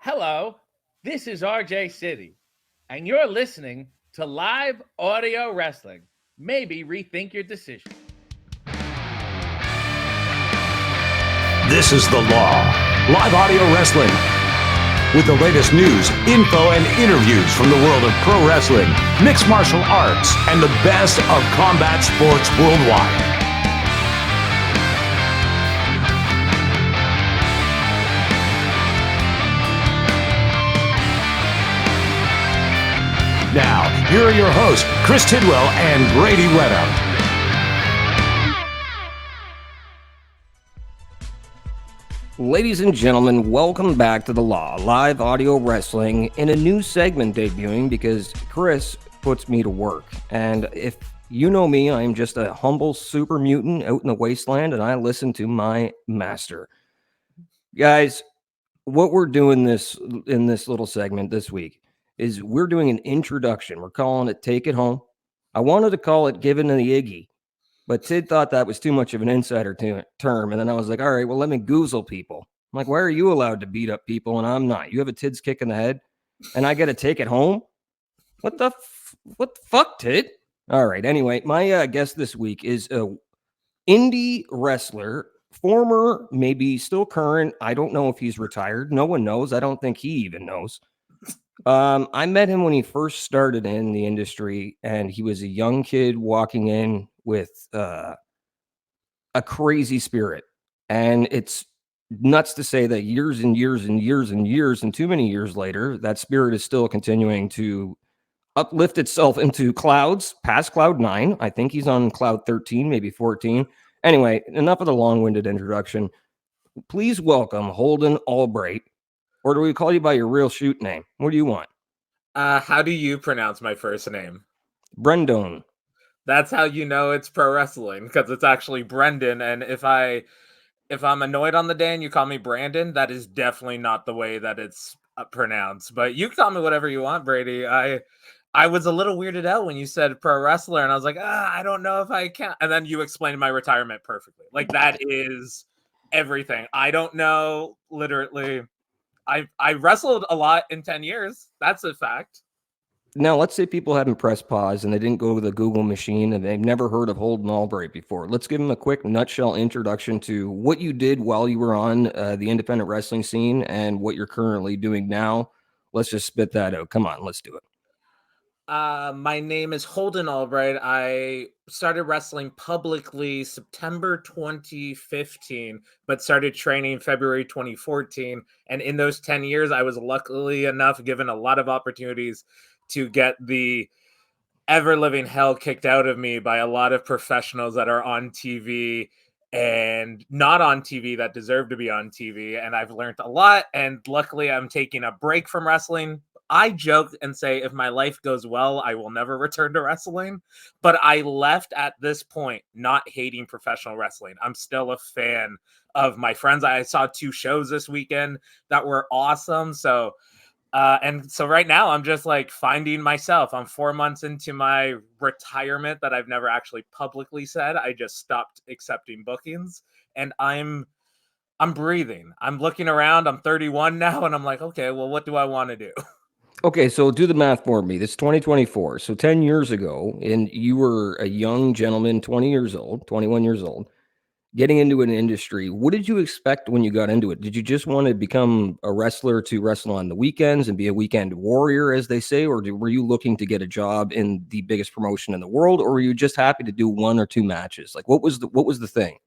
Hello, this is RJ City, and you're listening to live audio wrestling. Maybe rethink your decision. This is The Law, live audio wrestling, with the latest news, info, and interviews from the world of pro wrestling, mixed martial arts, and the best of combat sports worldwide. Now, here are your hosts, Chris Tidwell and Bradie Whetham. Ladies and gentlemen, welcome back to The Law, live audio wrestling, in a new segment debuting because Chris puts me to work. And if you know me, I am just a humble super mutant out in the wasteland, and I listen to my master. Guys, what we're doing in this little segment this week is we're doing an introduction. We're calling it Take It Home. I wanted to call it Giving the Iggy, but Tid thought that was too much of an insider term. And then I was like, all right, well, let me goozle people. I'm like, why are you allowed to beat up people and I'm not? You have a Tid's kick in the head and I got to take it home? What the fuck, Tid? All right. Anyway, my guest this week is a indie wrestler, former, maybe still current. I don't know if he's retired. No one knows. I don't think he even knows. I met him when he first started in the industry, and he was a young kid walking in with a crazy spirit. And it's nuts to say that years and years and years and years and too many years later, that spirit is still continuing to uplift itself into clouds past cloud 9. I think he's on cloud 13, maybe 14. Anyway, enough of the long-winded introduction. Please welcome Holden Albright. Or do we call you by your real shoot name? What do you want? How do you pronounce my first name? Brendon. That's how you know it's pro wrestling, because it's actually Brendan. And if I'm annoyed on the day and you call me Brandon, that is definitely not the way that it's pronounced. But you can call me whatever you want, Bradie. I was a little weirded out when you said pro wrestler, and I was like, I don't know if I can. And then you explained my retirement perfectly. Like, that is everything. I don't know, literally. I wrestled a lot in 10 years. That's a fact. Now, let's say people haven't pressed pause and they didn't go to the Google machine and they've never heard of Holden Albright before. Let's give them a quick nutshell introduction to what you did while you were on the independent wrestling scene and what you're currently doing now. Let's just spit that out. Come on, let's do it. My name is Holden Albright. I started wrestling publicly September 2015, but started training February 2014. And in those 10 years, I was luckily enough given a lot of opportunities to get the ever-living hell kicked out of me by a lot of professionals that are on TV and not on TV that deserve to be on TV. And I've learned a lot. And luckily, I'm taking a break from wrestling. I joke and say if my life goes well, I will never return to wrestling. But I left at this point not hating professional wrestling. I'm still a fan of my friends. I saw 2 shows this weekend that were awesome. So right now I'm just like finding myself. I'm 4 months into my retirement that I've never actually publicly said. I just stopped accepting bookings, and I'm breathing. I'm looking around. I'm 31 now, and I'm like, okay, well, what do I want to do? Okay, so do the math for me. This is 2024. So 10 years ago, and you were a young gentleman, 20 years old, 21 years old, getting into an industry. What did you expect when you got into it? Did you just want to become a wrestler to wrestle on the weekends and be a weekend warrior, as they say? Or were you looking to get a job in the biggest promotion in the world? Or were you just happy to do 1 or 2 matches? Like, what was the thing?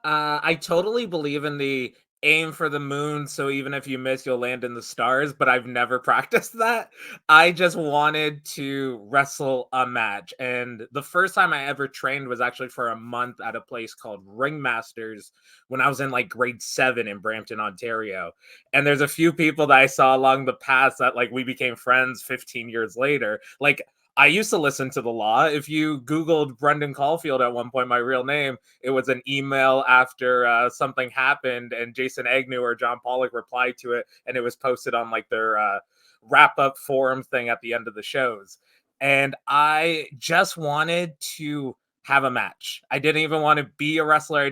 I totally believe in the aim for the moon, so even if you miss, you'll land in the stars, but I've never practiced that. I just wanted to wrestle a match. And the first time I ever trained was actually for a month at a place called Ringmasters when I was in like grade 7 in Brampton, Ontario. And there's a few people that I saw along the path that like we became friends 15 years later. Like, I used to listen to The Law. If you Googled Brendan Caulfield at one point, my real name, it was an email after something happened, and Jason Agnew or John Pollock replied to it, and it was posted on like their wrap-up forum thing at the end of the shows. And I just wanted to have a match. I didn't even want to be a wrestler.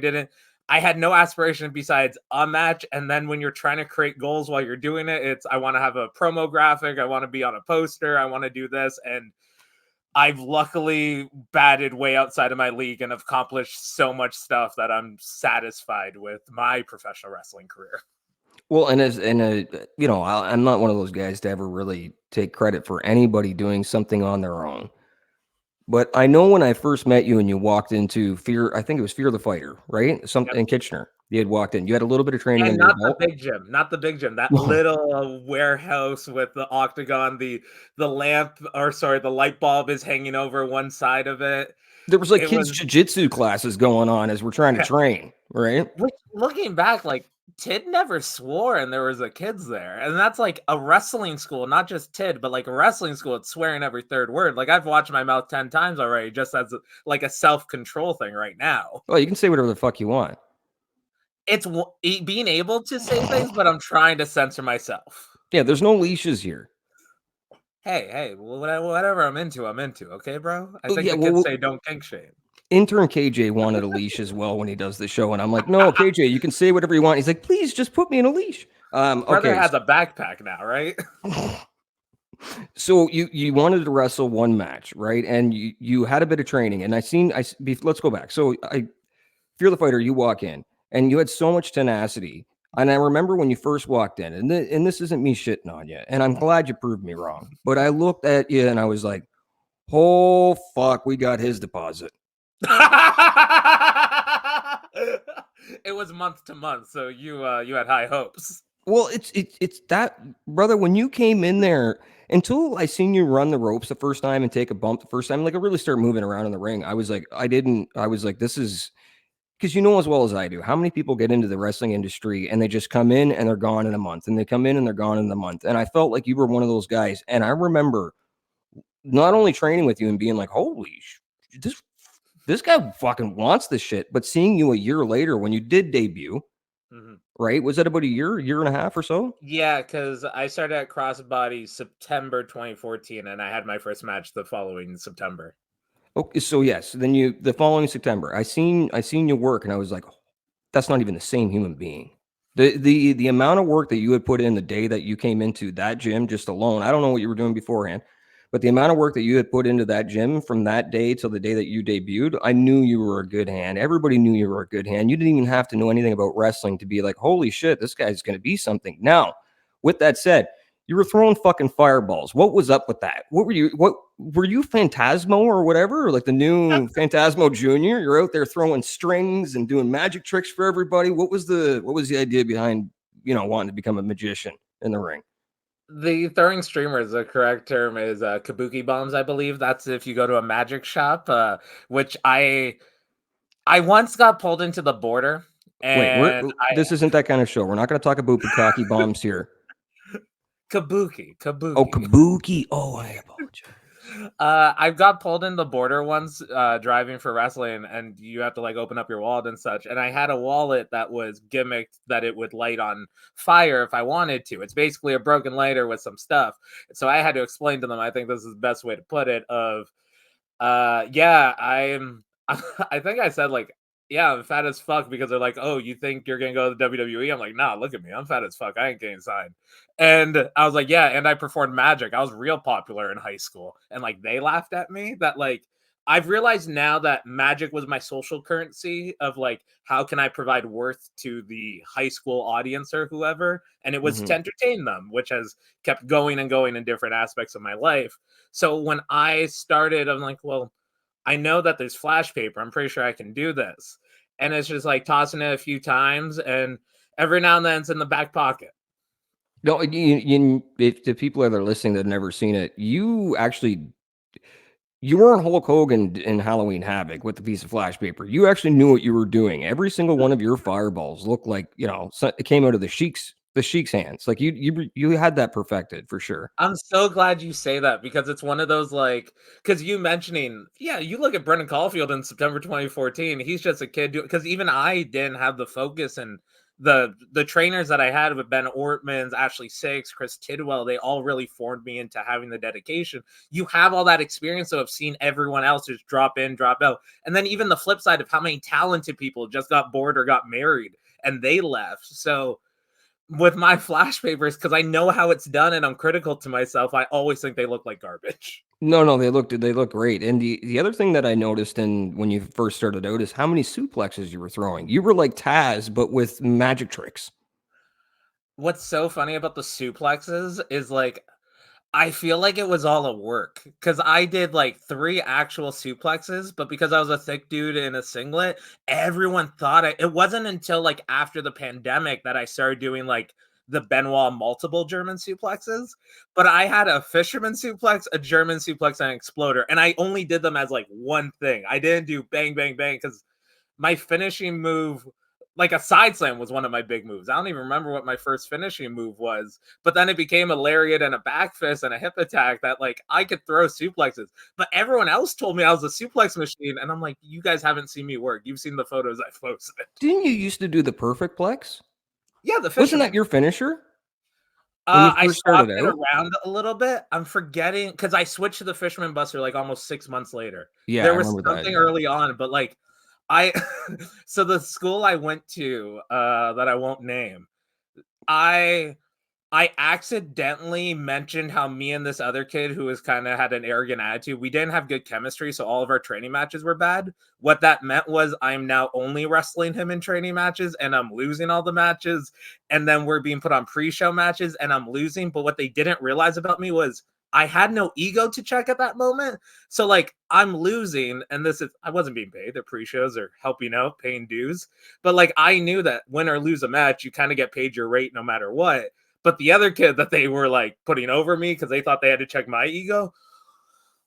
I had no aspiration besides a match. And then when you're trying to create goals while you're doing it, it's I want to have a promo graphic, I want to be on a poster, I want to do this. And I've luckily batted way outside of my league and have accomplished so much stuff that I'm satisfied with my professional wrestling career. Well, and I'm not one of those guys to ever really take credit for anybody doing something on their own. But I know when I first met you and you walked into I think it was Fear the Fighter, right? Something in Kitchener. You had walked in. You had a little bit of training And under your not belt. the big gym, that little warehouse with the octagon, the lamp, or sorry, the light bulb is hanging over one side of it. There was like It kids' was jiu-jitsu classes going on as we're trying to train, right? which, looking back, like Tid never swore and there was a kids there. And that's like a wrestling school, not just Tid, but like a wrestling school, it's swearing every third word. Like I've watched my mouth 10 times already, just as like a self-control thing right now. Well, you can say whatever the fuck you want. It's being able to say things, but I'm trying to censor myself. Yeah, there's no leashes here. Hey, whatever I'm into, okay, bro? I think Yeah, the kids say don't kink shame. Intern KJ wanted a leash as well when he does the show, and I'm like, no, KJ, you can say whatever you want. He's like, please just put me in a leash. Brother Okay, has a backpack now, right? so you wanted to wrestle one match, right? And you had a bit of training, and let's go back. So I Fear the Fighter, you walk in, and you had so much tenacity. And I remember when you first walked in, and this isn't me shitting on you, and I'm glad you proved me wrong. But I looked at you and I was like, oh fuck, we got his deposit. It was month to month, so you had high hopes. Well, it's that, brother. When you came in there, until I seen you run the ropes the first time and take a bump the first time, like I really started moving around in the ring. I was like, this is because you know as well as I do, how many people get into the wrestling industry and they just come in and they're gone in a month, and they come in and they're gone in a month. And I felt like you were one of those guys. And I remember not only training with you and being like, holy, this guy fucking wants this shit. But seeing you a year later when you did debut, right? Was that about a year and a half or so? Yeah, because I started at Crossbody September 2014, and I had my first match the following September. Okay, so yes, then the following September, I seen you work, and I was like, oh, that's not even the same human being. The amount of work that you had put in the day that you came into that gym just alone, I don't know what you were doing beforehand, but the amount of work that you had put into that gym from that day till the day that you debuted, I knew you were a good hand. Everybody knew you were a good hand. You didn't even have to know anything about wrestling to be like, holy shit, this guy's going to be something. Now, with that said, you were throwing fucking fireballs. What was up with that? What were you Phantasmo or whatever? Or like the new Phantasmo Junior? You're out there throwing strings and doing magic tricks for everybody. What was the idea behind, wanting to become a magician in the ring? The throwing streamers, the correct term is kabuki bombs, I believe. That's if you go to a magic shop, which I once got pulled into the border. And this isn't that kind of show. We're not going to talk about bukkake bombs here. Kabuki. Oh, kabuki. Oh, I apologize. I got pulled in the border once driving for wrestling, and you have to like open up your wallet and such. And I had a wallet that was gimmicked that it would light on fire if I wanted to. It's basically a broken lighter with some stuff. So I had to explain to them, I think this is the best way to put it, I think I said like, yeah, I'm fat as fuck, because they're like, oh, you think you're gonna go to the WWE? I'm like, nah, look at me, I'm fat as fuck, I ain't getting signed. And I was like, yeah, and I performed magic. I was real popular in high school, and like they laughed at me. That like I've realized now that magic was my social currency of like, how can I provide worth to the high school audience or whoever, and it was to entertain them, which has kept going and going in different aspects of my life. So when I started, I'm like, well, I know that there's flash paper. I'm pretty sure I can do this. And it's just like tossing it a few times, and every now and then it's in the back pocket. No, if the people that are listening that have never seen it, you weren't Hulk Hogan in Halloween Havoc with the piece of flash paper. You actually knew what you were doing. Every single one of your fireballs looked like, it came out of the Sheik's hands. Like you had that perfected for sure. I'm so glad you say that, because it's one of those like, because you mentioning, yeah, you look at Brendan Caulfield in September 2014, he's just a kid because even I didn't have the focus and the trainers that I had with Ben Ortmans, Ashley Six, Chris Tidwell, they all really formed me into having the dedication. You have all that experience of seeing everyone else just drop in, drop out. And then even the flip side of how many talented people just got bored or got married and they left. So with my flash papers, because I know how it's done and I'm critical to myself, I always think they look like garbage. No, they look great. And the other thing that I noticed when you first started out is how many suplexes you were throwing. You were like Taz, but with magic tricks. What's so funny about the suplexes is like I feel like it was all a work because I did like 3 actual suplexes, but because I was a thick dude in a singlet, everyone thought it wasn't until like after the pandemic that I started doing like the Benoit multiple German suplexes. But I had a fisherman suplex, a German suplex, and an exploder, and I only did them as like one thing. I didn't do bang, bang, bang because my finishing move, like a side slam, was one of my big moves. I don't even remember what my first finishing move was, but then it became a lariat and a back fist and a hip attack that like I could throw suplexes. But everyone else told me I was a suplex machine, and I'm like, you guys haven't seen me work. You've seen the photos I've posted. Didn't you used to do the perfect plex? Yeah, the Wasn't fisherman. that your finisher? When you I first started swapped it out? around a little bit. I'm forgetting because I switched to the Fisherman Buster like almost 6 months later. Yeah, There I was remember that. something Yeah. early on, but like I so the school I went to that I won't name, I I accidentally mentioned how me and this other kid who was kind of had an arrogant attitude, we didn't have good chemistry, so all of our training matches were bad. What that meant was I'm now only wrestling him in training matches and I'm losing all the matches. And then we're being put on pre-show matches and I'm losing. But what they didn't realize about me was I had no ego to check at that moment. So like I'm losing, and this is I wasn't being paid. The pre-shows are helping out, paying dues. But like I knew that win or lose a match, you kind of get paid your rate no matter what. But the other kid that they were like putting over me because they thought they had to check my ego.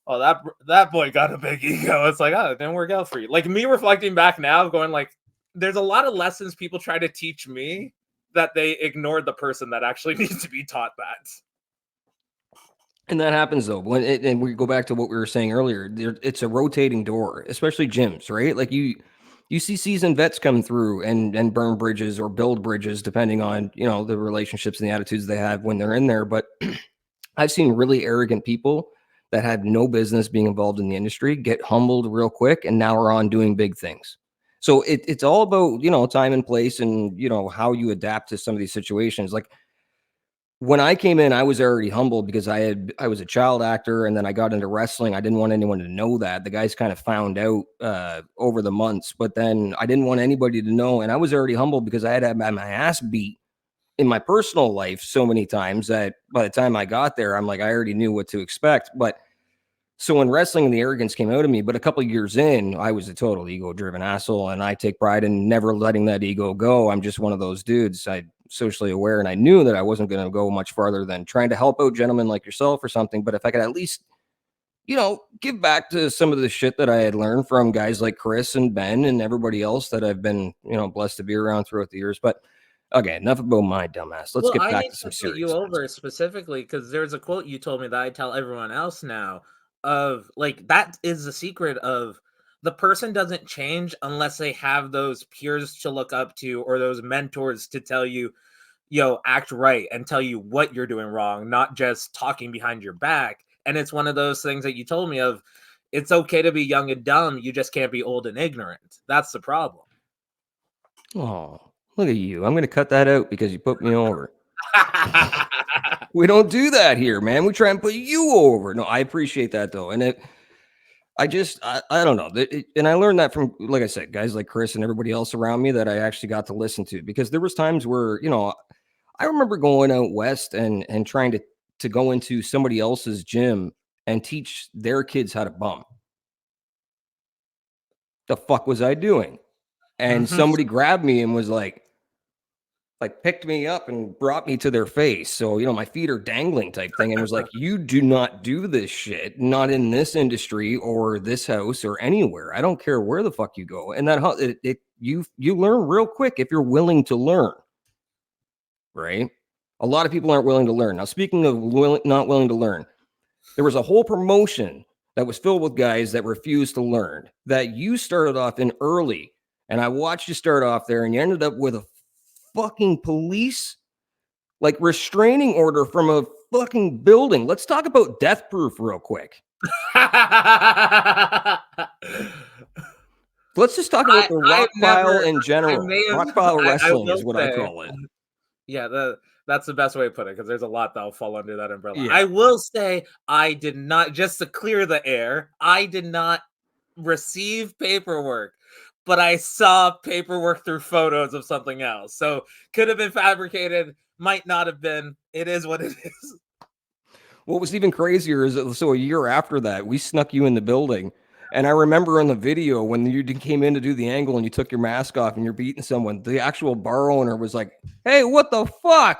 Oh, that boy got a big ego. It's like, oh, it didn't work out for you. Like me reflecting back now, going like, there's a lot of lessons people try to teach me that they ignored the person that actually needs to be taught that. And that happens though. And we go back to what we were saying earlier. It's a rotating door, especially gyms, right? Like you see seasoned vets come through and burn bridges or build bridges, depending on the relationships and the attitudes they have when they're in there. But I've seen really arrogant people that had no business being involved in the industry get humbled real quick, and now are on doing big things. So it's all about time and place, and how you adapt to some of these situations. Like when I came in, I was already humbled because I was a child actor, and then I got into wrestling. I didn't want anyone to know that. The guys kind of found out over the months, but then I didn't want anybody to know, and I was already humbled because I had my ass beat in my personal life so many times that by the time I got there, I'm like, I already knew what to expect. But so when wrestling, the arrogance came out of me, but a couple of years in, I was a total ego-driven asshole, and I take pride in never letting that ego go. I'm just one of those dudes. I'm socially aware, and I knew that I wasn't going to go much farther than trying to help out gentlemen like yourself or something. But if I could at least, give back to some of the shit that I had learned from guys like Chris and Ben and everybody else that I've been, blessed to be around throughout the years. But okay, enough about my dumbass. Let's Well, get I back need to to some put you serious ones. over specifically because there's a quote you told me that I tell everyone else now of like that is the secret of the person doesn't change unless they have those peers to look up to or those mentors to tell you, act right and tell you what you're doing wrong, not just talking behind your back. And it's one of those things that you told me of. It's okay to be young and dumb. You just can't be old and ignorant. That's the problem. Oh, look at you. I'm going to cut that out because you put me over. We don't do that here, man. We try and put you over. No, I appreciate that though. And I don't know. And I learned that from, like I said, guys like Chris and everybody else around me that I actually got to listen to, because there was times where, I remember going out west and trying to go into somebody else's gym and teach their kids how to bum. The fuck was I doing? And Mhm. somebody grabbed me and was like picked me up and brought me to their face. So, my feet are dangling type thing. And was like, you do not do this shit, not in this industry or this house or anywhere. I don't care where the fuck you go. And that you learn real quick if you're willing to learn. Right. A lot of people aren't willing to learn. Now, speaking of not willing to learn, there was a whole promotion that was filled with guys that refused to learn, that you started off in early. And I watched you start off there, and you ended up with a fucking police like restraining order from a fucking building. Let's talk about Death Proof real quick. Let's just talk about the rock pile in general. Rock pile wrestling is what I call it. Yeah, that's the best way to put it, because there's a lot that'll fall under that umbrella. Yeah. I will say I did not, just to clear the air, I did not receive paperwork, but I saw paperwork through photos of something else. So could have been fabricated, might not have been. It is what it is. What was even crazier is that, so a year after that, we snuck you in the building. And I remember in the video when you came in to do the angle and you took your mask off and you're beating someone, the actual bar owner was like, "Hey, what the fuck?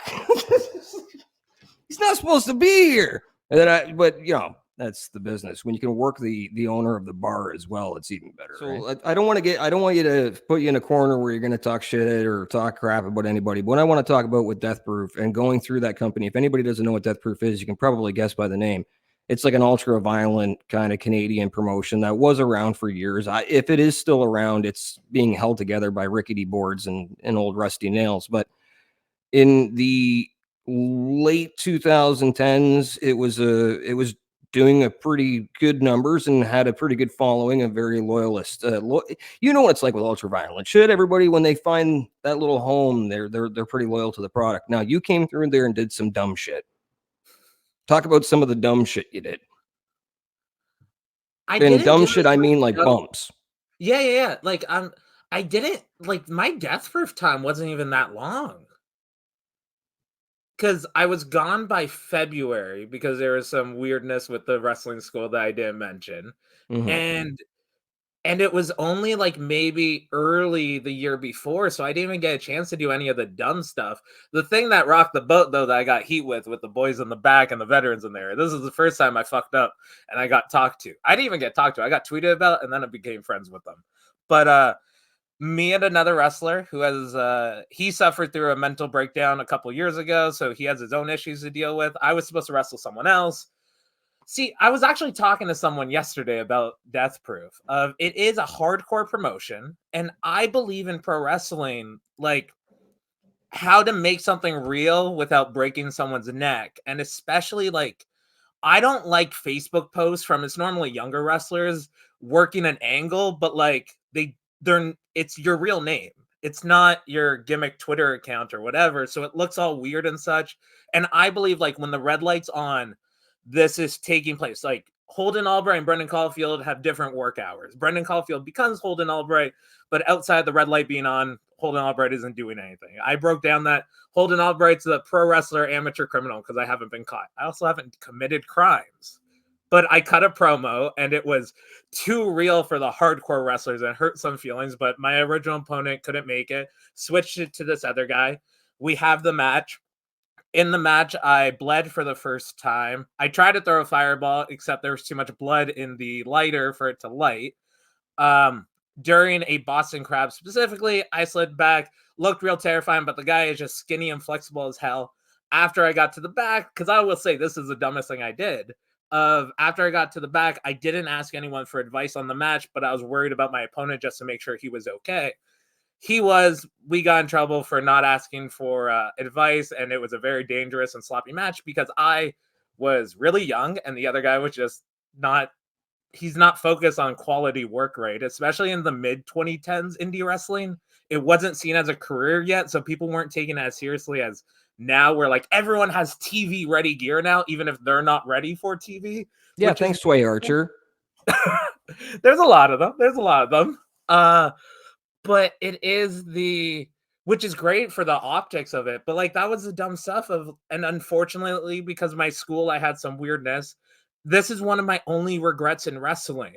He's not supposed to be here." And then but you know, that's the business. When you can work the owner of the bar as well, it's even better. So right? I don't want you to put you in a corner where you're going to talk shit or talk crap about anybody. But what I want to talk about with Death Proof and going through that company, if anybody doesn't know what Death Proof is, you can probably guess by the name. It's like an ultra violent kind of Canadian promotion that was around for years. If it is still around, it's being held together by rickety boards and old rusty nails. But in the late 2010s, it was doing a pretty good numbers and had a pretty good following, a very loyalist. You know what it's like with ultra violent shit. Everybody, when they find that little home, they're pretty loyal to the product. Now you came through there and did some dumb shit. Talk about some of the dumb shit you did. And dumb shit, I mean like bumps. Yeah. Like I didn't, like, my Death Proof time wasn't even that long. Because I was gone by February because there was some weirdness with the wrestling school that I didn't mention. Mm-hmm. And it was only like maybe early the year before, so I didn't even get a chance to do any of the dumb stuff. The thing that rocked the boat, though, that I got heat with the boys in the back and the veterans in there, this is the first time I fucked up and I got talked to. I didn't even get talked to. I got tweeted about, and then I became friends with them. But me and another wrestler who has he suffered through a mental breakdown a couple years ago, so he has his own issues to deal with. I was supposed to wrestle someone else. See, I was actually talking to someone yesterday about Death Proof. It is a hardcore promotion, and I believe in pro wrestling, like how to make something real without breaking someone's neck. And especially, like, I don't like Facebook posts from, it's normally younger wrestlers working an angle, but like it's your real name. It's not your gimmick Twitter account or whatever. So it looks all weird and such. And I believe, like, when the red light's on, this is taking place. Like, Holden Albright and Brendan Caulfield have different work hours. Brendan Caulfield becomes Holden Albright, but outside the red light being on, Holden Albright isn't doing anything. I broke down that Holden Albright's a pro wrestler, amateur criminal, because I haven't been caught. I also haven't committed crimes. But I cut a promo, and it was too real for the hardcore wrestlers and hurt some feelings, but my original opponent couldn't make it. Switched it to this other guy. We have the match. In the match, I bled for the first time. I tried to throw a fireball, except there was too much blood in the lighter for it to light. During a Boston Crab specifically, I slid back, looked real terrifying, but the guy is just skinny and flexible as hell. After I got to the back, because I will say this is the dumbest thing I did. After I got to the back, I didn't ask anyone for advice on the match, but I was worried about my opponent just to make sure he was okay. We got in trouble for not asking for advice, and it was a very dangerous and sloppy match because I was really young and the other guy was just he's not focused on quality work rate, especially in the mid 2010s indie wrestling. It wasn't seen as a career yet, so people weren't taken as seriously as now, where like everyone has TV ready gear now, even if they're not ready for TV. Yeah, thanks, Sway Archer. There's a lot of them. But it is which is great for the optics of it. But like, that was the dumb stuff and unfortunately, because my school, I had some weirdness. This is one of my only regrets in wrestling.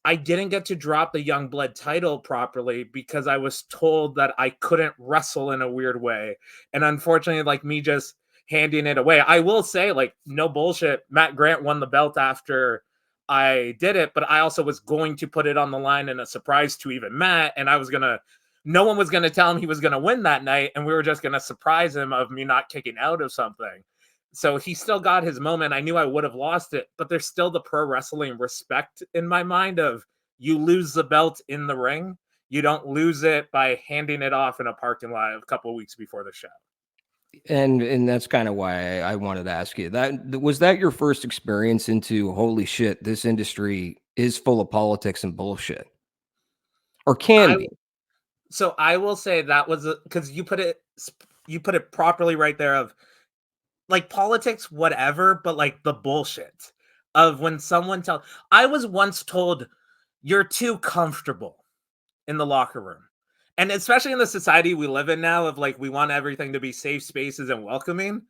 I didn't get to drop the Youngblood title properly because I was told that I couldn't wrestle in a weird way. And unfortunately, like, me just handing it away. I will say, like, no bullshit, Matt Grant won the belt after I did it, but I also was going to put it on the line in a surprise to even Matt, and no one was gonna tell him he was gonna win that night, and we were just gonna surprise him of me not kicking out of something. So he still got his moment. I knew I would have lost it, but there's still the pro wrestling respect in my mind of, you lose the belt in the ring, You don't lose it by handing it off in a parking lot a couple of weeks before the show. And that's kind of why I wanted to ask you that. Was that your first experience into holy shit, this industry is full of politics and bullshit, or can I be? So I will say that was because you put it properly right there of like politics, whatever, but like the bullshit of when someone I was once told you're too comfortable in the locker room. And especially in the society we live in now of like we want everything to be safe spaces and welcoming.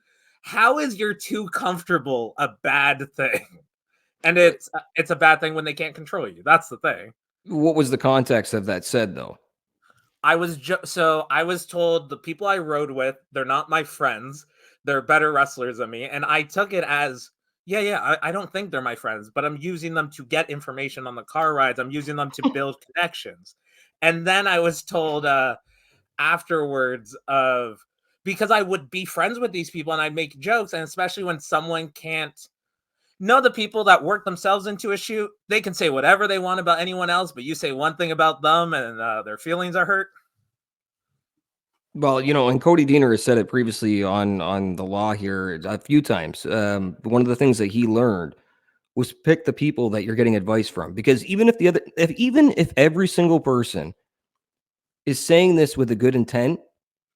How is you're too comfortable a bad thing? And it's a bad thing when they can't control you. That's the thing. What was the context of that said though? I was told the people I rode with, they're not my friends. They're better wrestlers than me. And I took it as, I don't think they're my friends, but I'm using them to get information on the car rides. I'm using them to build connections. And then I was told afterwards of because I would be friends with these people and I'd make jokes, and especially when someone can't know the people that work themselves into a shoot, they can say whatever they want about anyone else, but you say one thing about them and their feelings are hurt. Well, and Cody Deaner has said it previously on the law here a few times. One of the things that he learned was pick the people that you're getting advice from, because even if every single person is saying this with a good intent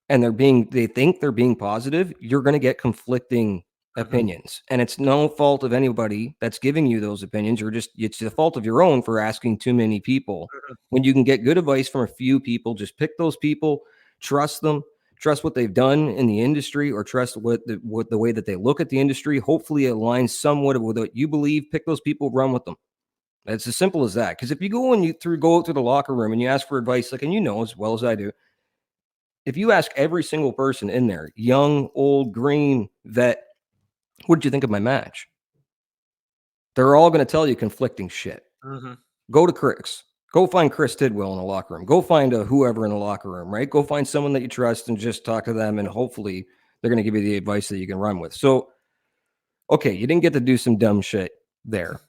and they think they're being positive, you're going to get conflicting opinions, and it's no fault of anybody that's giving you those opinions. It's the fault of your own for asking too many people. When you can get good advice from a few people, just pick those people, trust them, trust what they've done in the industry, or trust what the way that they look at the industry. Hopefully it aligns somewhat with what you believe. Pick those people, run with them. It's as simple as that. Because if you go out through the locker room and you ask for advice, like, and as well as I do, if you ask every single person in there, young, old, green, vet, what did you think of my match? They're all going to tell you conflicting shit. Mm-hmm. Go to Chris. Go find Chris Tidwell in the locker room. Go find whoever in the locker room, right? Go find someone that you trust and just talk to them, and hopefully they're going to give you the advice that you can run with. So, okay, you didn't get to do some dumb shit there.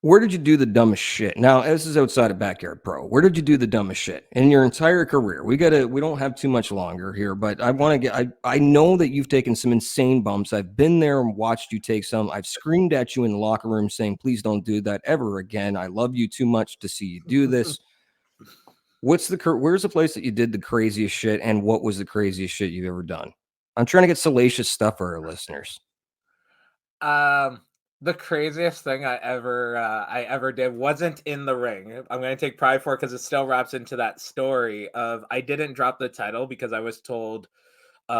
Where did you do the dumbest shit? Now, this is outside of Backyard Pro. Where did you do the dumbest shit in your entire career? We don't have too much longer here, but I know that you've taken some insane bumps. I've been there and watched you take some. I've screamed at you in the locker room saying, please don't do that ever again. I love you too much to see you do this. Where's the place that you did the craziest shit, and what was the craziest shit you've ever done? I'm trying to get salacious stuff for our listeners. The craziest thing I ever did wasn't in the ring. I'm going to take pride for it because it still wraps into that story of I didn't drop the title because I was told you're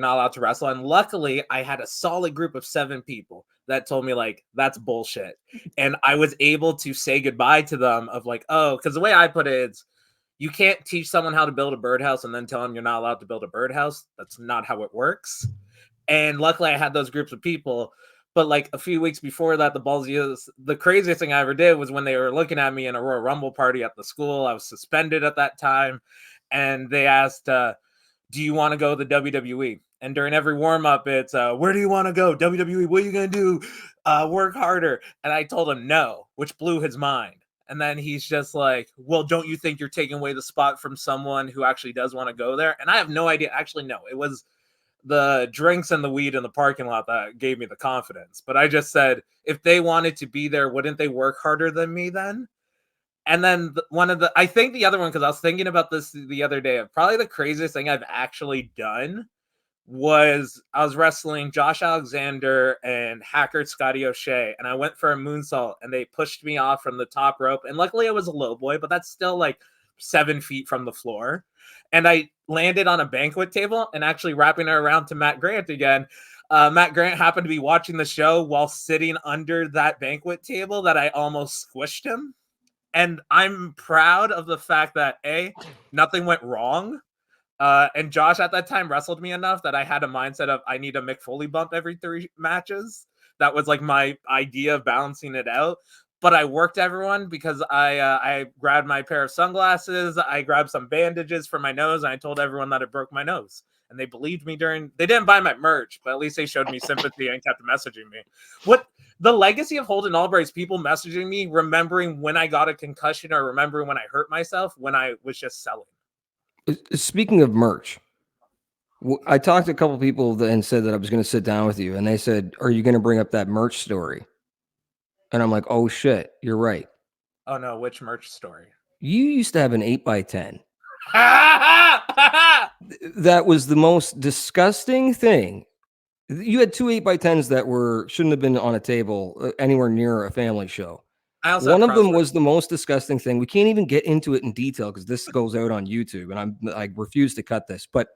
not allowed to wrestle. And luckily I had a solid group of 7 people that told me like, that's bullshit. And I was able to say goodbye to them of like, oh, because the way I put it is you can't teach someone how to build a birdhouse and then tell them you're not allowed to build a birdhouse. That's not how it works. And luckily I had those groups of people. But like a few weeks before that, the craziest thing I ever did was when they were looking at me in a Royal Rumble party at the school. I was suspended at that time. And they asked, do you want to go to the WWE? And during every warm-up, it's, where do you want to go? WWE, what are you going to do? Work harder. And I told him no, which blew his mind. And then he's just like, well, don't you think you're taking away the spot from someone who actually does want to go there? And I have no idea. Actually, no, it was the drinks and the weed in the parking lot that gave me the confidence. But I just said, if they wanted to be there, wouldn't they work harder than me then? And then I think the other one, because I was thinking about this the other day, probably the craziest thing I've actually done was I was wrestling Josh Alexander and Hacker Scotty O'Shea, and I went for a moonsault, and they pushed me off from the top rope. And luckily I was a low boy, but that's still like 7 feet from the floor. And I landed on a banquet table, and actually wrapping it around to Matt Grant again. Matt Grant happened to be watching the show while sitting under that banquet table that I almost squished him. And I'm proud of the fact that nothing went wrong. And Josh at that time wrestled me enough that I had a mindset of I need a Mick Foley bump every 3 matches. That was like my idea of balancing it out. But I worked everyone because I grabbed my pair of sunglasses. I grabbed some bandages for my nose, and I told everyone that it broke my nose. and they believed me they didn't buy my merch, but at least they showed me sympathy and kept messaging me. What the legacy of Holden Albright is people messaging me, remembering when I got a concussion or remembering when I hurt myself when I was just selling. Speaking of merch, I talked to a couple people and said that I was going to sit down with you, and they said, "Are you going to bring up that merch story?" And I'm like, "Oh shit, you're right." Oh no, which merch story? You used to have an 8x10. That was the most disgusting thing. You had two 8x10s that shouldn't have been on a table anywhere near a family show. One of them was the most disgusting thing. We can't even get into it in detail because this goes out on YouTube, and I refuse to cut this. But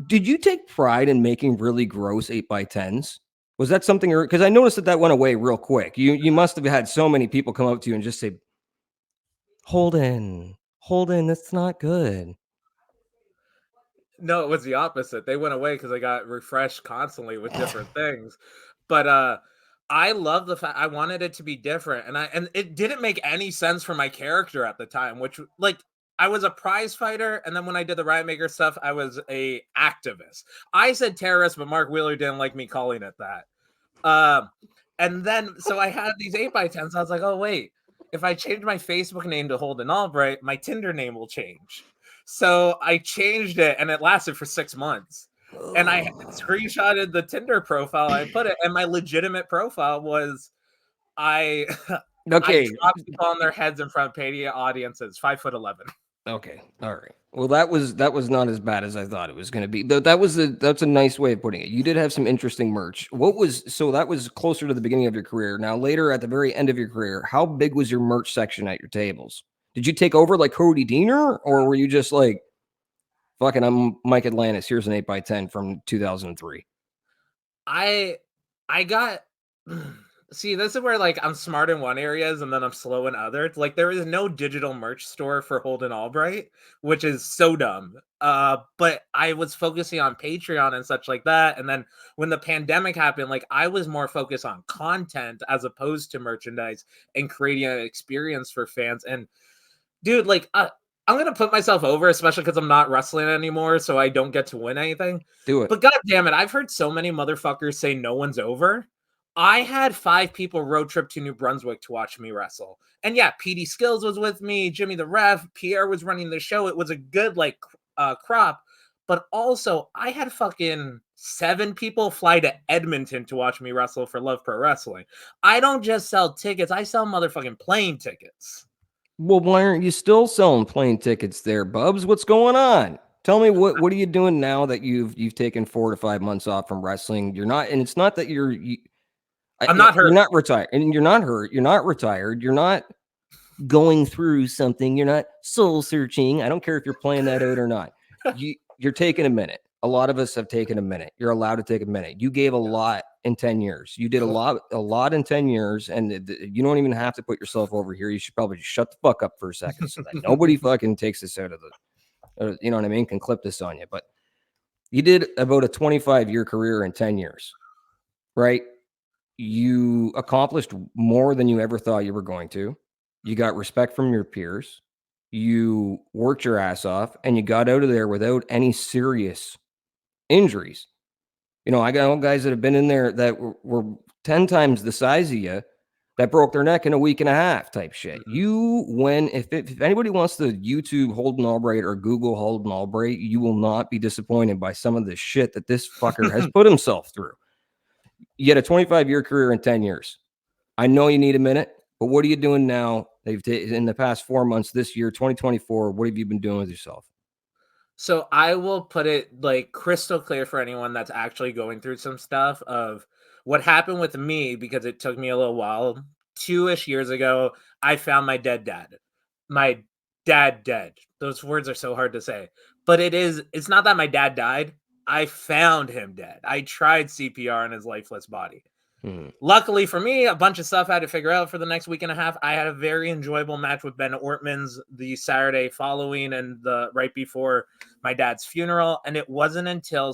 did you take pride in making really gross 8x10s? Was that something? Because I noticed that went away real quick. You must have had so many people come up to you and just say, Holden, that's not good." No, it was the opposite. They went away because I got refreshed constantly with different things. But I love the fact I wanted it to be different, and it didn't make any sense for my character at the time, which like I was a prize fighter, and then when I did the Riot Maker stuff, I was a activist. I said terrorist, but Mark Wheeler didn't like me calling it that. And then so I had these 8x10s. I was like, oh wait, if I change my Facebook name to Holden Albright, my Tinder name will change. So I changed it, and it lasted for 6 months. And I screenshotted the Tinder profile. I put it, and my legitimate profile was I dropped people on their heads in front of paid audiences, 5'11". Okay, all right. Well, that was not as bad as I thought it was going to be. That's a nice way of putting it. You did have some interesting merch. So that was closer to the beginning of your career. Now, later at the very end of your career, how big was your merch section at your tables? Did you take over like Cody Deaner, or were you just like, fucking, I'm Mike Atlantis, here's an 8x10 from 2003? I got see, this is where like I'm smart in one areas and then I'm slow in others. Like there is no digital merch store for Holden Albright, which is so dumb. But I was focusing on Patreon and such like that. And then when the pandemic happened, like I was more focused on content as opposed to merchandise and creating an experience for fans. And dude, like I'm gonna put myself over, especially because I'm not wrestling anymore, so I don't get to win anything. Do it. But god damn it, I've heard so many motherfuckers say no one's over. I had 5 people road trip to New Brunswick to watch me wrestle. And yeah, PD Skills was with me, Jimmy the Ref, Pierre was running the show. It was a good like crop. But also, I had fucking 7 people fly to Edmonton to watch me wrestle for Love Pro Wrestling. I don't just sell tickets, I sell motherfucking plane tickets. Well, why aren't you still selling plane tickets there, Bubs? What's going on? Tell me what are you doing now that you've taken 4 to 5 months off from wrestling? You're not, and it's not that I'm not hurt. You're not retired, and you're not hurt. You're not retired. You're not going through something. You're not soul searching. I don't care if you're playing that out or not. You're taking a minute. A lot of us have taken a minute. You're allowed to take a minute. You gave a lot in 10 years. You did a lot in 10 years, and you don't even have to put yourself over here. You should probably just shut the fuck up for a second so that nobody fucking takes this out of you know what I mean? Can clip this on you. But you did about a 25-year career in 10 years, right? You accomplished more than you ever thought you were going to. You got respect from your peers. You worked your ass off, and you got out of there without any serious injuries. You know, I got guys that have been in there that were 10 times the size of you that broke their neck in a week and a half type shit. If anybody wants to YouTube Holden Albright or Google Holden Albright, you will not be disappointed by some of the shit that this fucker has put himself through. You had a 25-year career in 10 years. I know you need a minute, but what are you doing now? In the past 4 months, this year, 2024, what have you been doing with yourself? So I will put it like crystal clear for anyone that's actually going through some stuff of what happened with me, because it took me a little while. 2-ish years ago, I found my dead dad. My dad dead. Those words are so hard to say. But it's not that my dad died. I found him dead. I tried CPR on his lifeless body. Luckily for me, a bunch of stuff I had to figure out for the next week and a half. I had a very enjoyable match with Ben Ortmans the Saturday following and the right before my dad's funeral. And it wasn't until,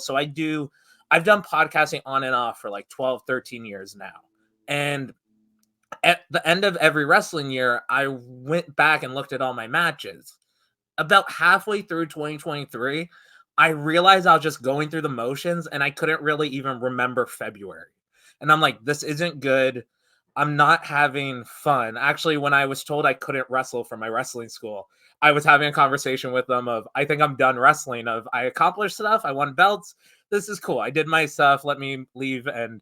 I've done podcasting on and off for like 12, 13 years now. And at the end of every wrestling year, I went back and looked at all my matches. About halfway through 2023, I realized I was just going through the motions and I couldn't really even remember February. And I'm like, this isn't good. I'm not having fun. Actually, when I was told I couldn't wrestle from my wrestling school, I was having a conversation with them of, I think I'm done wrestling, of I accomplished stuff. I won belts. This is cool. I did my stuff. Let me leave. And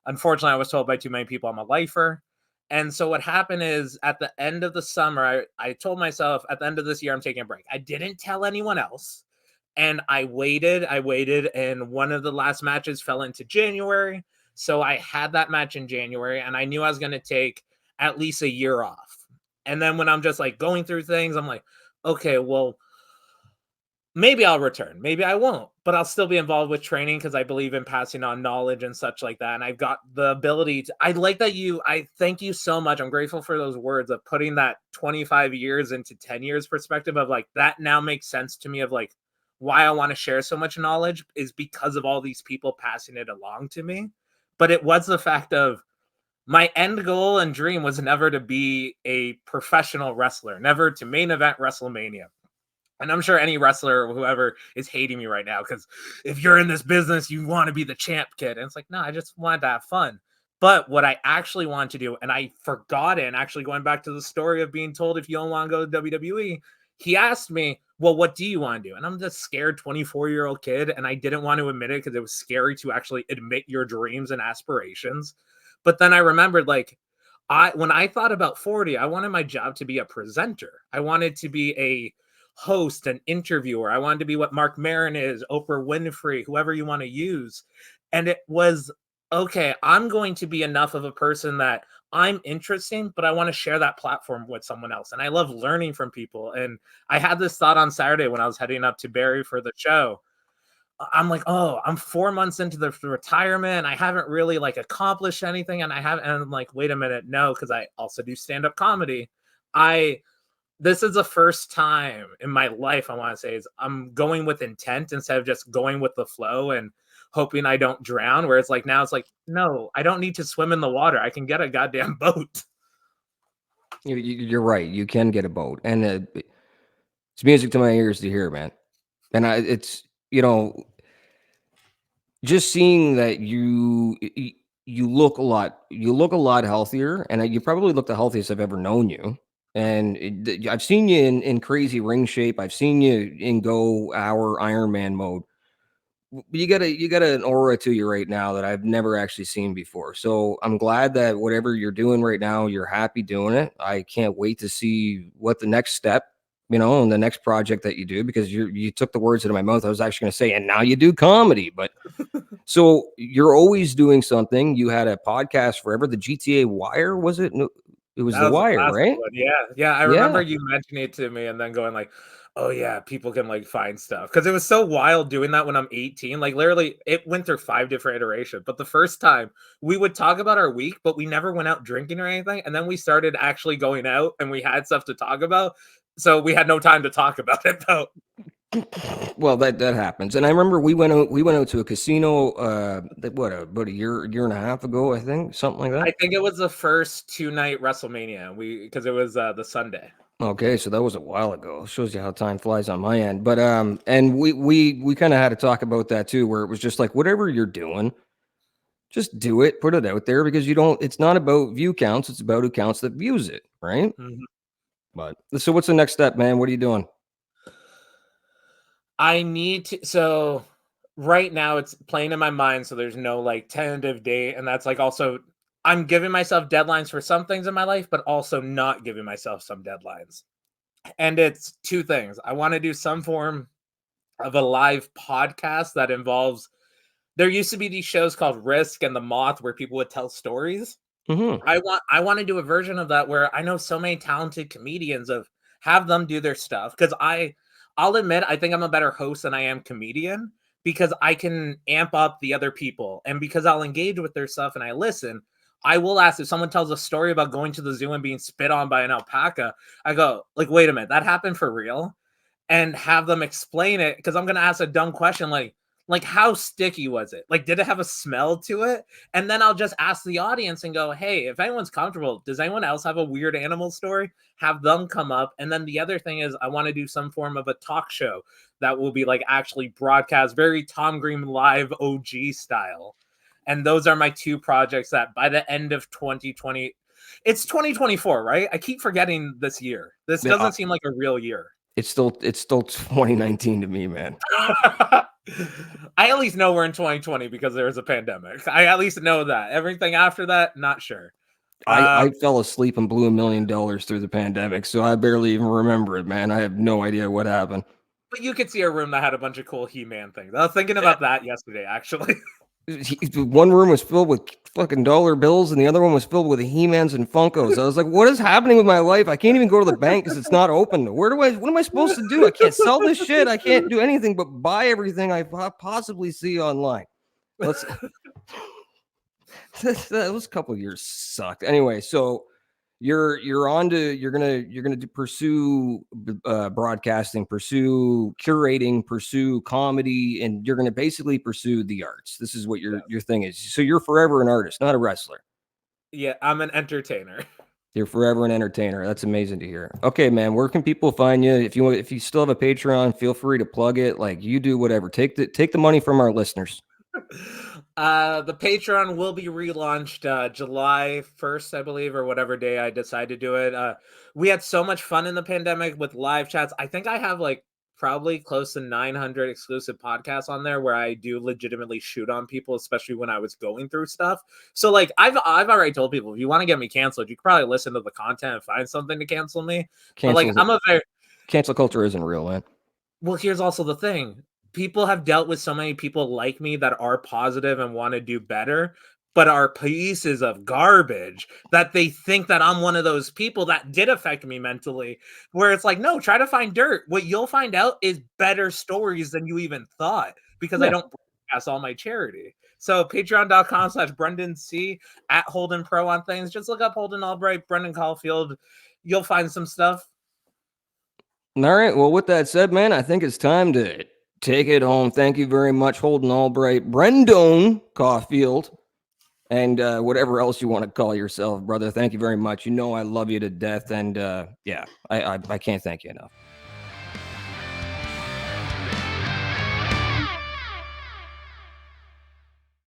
unfortunately, I was told by too many people I'm a lifer. And so what happened is at the end of the summer, I told myself at the end of this year, I'm taking a break. I didn't tell anyone else. And I waited, and one of the last matches fell into January. So I had that match in January, and I knew I was going to take at least a year off. And then when I'm just like going through things, I'm like, okay, well, maybe I'll return. Maybe I won't, but I'll still be involved with training because I believe in passing on knowledge and such like that. And I've got the ability to, I like that I thank you so much. I'm grateful for those words of putting that 25 years into 10 years perspective of like, that now makes sense to me of like, why I want to share so much knowledge is because of all these people passing it along to me. But it was the fact of my end goal and dream was never to be a professional wrestler, never to main event WrestleMania. And I'm sure any wrestler or whoever is hating me right now because if you're in this business, you want to be the champ kid. And it's like, no, I just wanted to have fun. But what I actually want to do, and I forgot it, and actually going back to the story of being told if you don't want to go to WWE, he asked me, well, what do you want to do? And I'm this scared 24-year-old kid, and I didn't want to admit it because it was scary to actually admit your dreams and aspirations. But then I remembered, like, when I thought about 40, I wanted my job to be a presenter. I wanted to be a host, an interviewer. I wanted to be what Mark Maron is, Oprah Winfrey, whoever you want to use. And it was, okay, I'm going to be enough of a person that I'm interesting, but I want to share that platform with someone else. And I love learning from people. And I had this thought on Saturday when I was heading up to Barrie for the show. I'm like, oh, I'm 4 months into the retirement. I haven't really like accomplished anything. And I'm like, wait a minute. No, because I also do stand-up comedy. This is the first time in my life, I want to say, is I'm going with intent instead of just going with the flow and hoping I don't drown. Where it's like, now it's like, no, I don't need to swim in the water. I can get a goddamn boat. You're right. You can get a boat, and it's music to my ears to hear, man. And it's just seeing that you look a lot healthier, and you probably look the healthiest I've ever known you. And I've seen you in crazy ring shape. I've seen you in go hour Ironman mode. You got an aura to you right now that I've never actually seen before. So I'm glad that whatever you're doing right now, you're happy doing it. I can't wait to see what the next step, and the next project that you do, because you took the words out of my mouth. I was actually going to say, and now you do comedy, but so you're always doing something. You had a podcast forever. The GTA Wire, was it? No, it was The Wire, right? One. Yeah. I remember you mentioning it to me and then going like, oh yeah, people can like find stuff. Because it was so wild doing that when I'm 18. Like literally, it went through 5 different iterations. But the first time we would talk about our week, but we never went out drinking or anything. And then we started actually going out and we had stuff to talk about. So we had no time to talk about it though. Well, that happens. And I remember we went out to a casino about a year and a half ago, I think, something like that. I think it was the first 2-night WrestleMania. Because it was the Sunday. Okay, so that was a while ago. Shows you how time flies on my end. But and we kind of had to talk about that too, where it was just like, whatever you're doing, just do it, put it out there, because it's not about view counts, it's about who counts that views it, right? Mm-hmm. But so what's the next step, man? What are you doing? I need to, so right now it's playing in my mind, so there's no like tentative date, and that's like also I'm giving myself deadlines for some things in my life, but also not giving myself some deadlines. And it's 2 things. I want to do some form of a live podcast that involves, there used to be these shows called Risk and The Moth where people would tell stories. Mm-hmm. I want to do a version of that where I know so many talented comedians of have them do their stuff, because I'll admit I think I'm a better host than I am comedian, because I can amp up the other people, and because I'll engage with their stuff and I listen. I will ask if someone tells a story about going to the zoo and being spit on by an alpaca. I go like, wait a minute, that happened for real? And have them explain it, because I'm going to ask a dumb question like, Like, how sticky was it? Like, did it have a smell to it? And then I'll just ask the audience and go, hey, if anyone's comfortable, does anyone else have a weird animal story? Have them come up. And then the other thing is I want to do some form of a talk show that will be like actually broadcast, very Tom Green live OG style. And those are my two projects that by the end of 2020, it's 2024, right? I keep forgetting this year. This doesn't seem like a real year. It's still 2019 to me, man. I at least know we're in 2020 because there was a pandemic. I at least know that. Everything after that, not sure. I fell asleep and blew $1 million through the pandemic, so I barely even remember it, man. I have no idea what happened. But you could see a room that had a bunch of cool He-Man things. I was thinking about that yesterday, actually. One room was filled with fucking dollar bills and the other one was filled with He-Mans and Funkos. I was like, what is happening with my life? I can't even go to the bank because it's not open. What am I supposed to do? I can't sell this shit. I can't do anything but buy everything I possibly see online. Those couple of years sucked. Anyway, so you're gonna pursue broadcasting, pursue curating, pursue comedy, and you're gonna basically pursue the arts. This is what your thing is. So you're forever an artist, not a wrestler. Yeah, I'm an entertainer. You're forever an entertainer. That's amazing to hear. Okay, man, where can people find you? If you still have a Patreon, feel free to plug it. Like, you do whatever. Take the money from our listeners. The Patreon will be relaunched July 1st, I believe, or whatever day I decide to do it. We had so much fun in the pandemic with live chats. I think I have like probably close to 900 exclusive podcasts on there where I do legitimately shoot on people, especially when I was going through stuff. So like I've already told people, if you want to get me canceled, you can probably listen to the content and find something to cancel me. But like cancel culture isn't real, man. Well, here's also the thing. People have dealt with so many people like me that are positive and want to do better, but are pieces of garbage that they think that I'm one of those people that did affect me mentally, where it's like, no, try to find dirt. What you'll find out is better stories than you even thought, because I don't broadcast all my charity. So patreon.com/Brendan C at Holden Pro on things. Just look up Holden Albright, Brendan Caulfield. You'll find some stuff. All right. Well, with that said, man, I think it's time to take it home. Thank you very much, Holden Albright, Brendan Caulfield, and whatever else you want to call yourself, brother. Thank you very much. You know I love you to death, and I can't thank you enough.